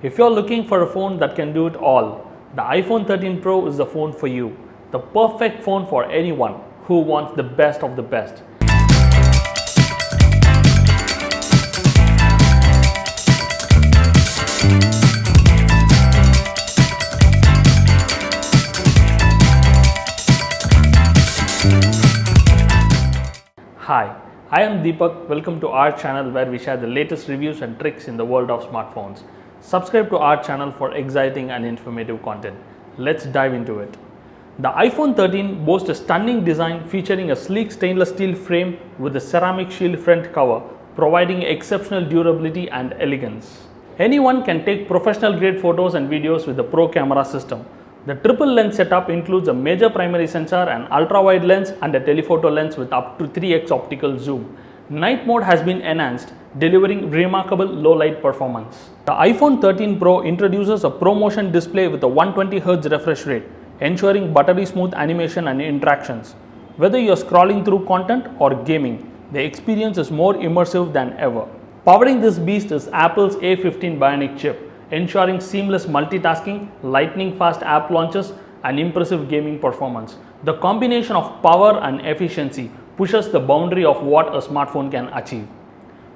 If you're looking for a phone that can do it all, the iPhone 13 Pro is the phone for you. The perfect phone for anyone who wants the best of the best. Hi, I am Deepak. Welcome to our channel where we share the latest reviews and tricks in the world of smartphones. Subscribe to our channel for exciting and informative content. Let's dive into it. The iPhone 13 boasts a stunning design featuring a sleek stainless steel frame with a ceramic shield front cover, providing exceptional durability and elegance. Anyone can take professional grade photos and videos with the Pro camera system. The triple lens setup includes a major primary sensor, an ultra-wide lens and a telephoto lens with up to 3x optical zoom. Night mode has been enhanced, delivering remarkable low light performance. The iPhone 13 Pro introduces a ProMotion display with a 120Hz refresh rate, ensuring buttery smooth animation and interactions. Whether you are scrolling through content or gaming, the experience is more immersive than ever. Powering this beast is Apple's A15 Bionic chip, ensuring seamless multitasking, lightning fast app launches, and impressive gaming performance. The combination of power and efficiency pushes the boundary of what a smartphone can achieve.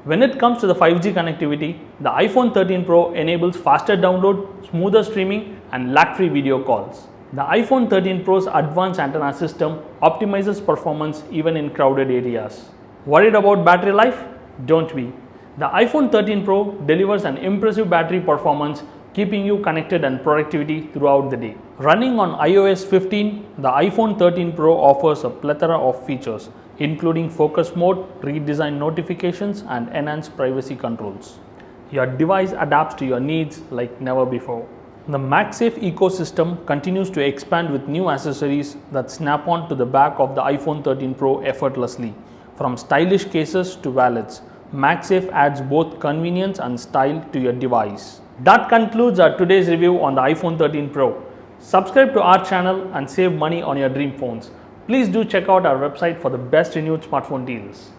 When it comes to the 5G connectivity, the iPhone 13 Pro enables faster download, smoother streaming, and lag-free video calls. The iPhone 13 Pro's advanced antenna system optimizes performance even in crowded areas. Worried about battery life? Don't be. The iPhone 13 Pro delivers an impressive battery performance, keeping you connected and productivity throughout the day. Running on iOS 15, the iPhone 13 Pro offers a plethora of features, including focus mode, redesigned notifications, and enhanced privacy controls. Your device adapts to your needs like never before. The MagSafe ecosystem continues to expand with new accessories that snap on to the back of the iPhone 13 Pro effortlessly. From stylish cases to wallets, MagSafe adds both convenience and style to your device. That concludes our today's review on the iPhone 13 Pro. Subscribe to our channel and save money on your dream phones. Please do check out our website for the best renewed smartphone deals.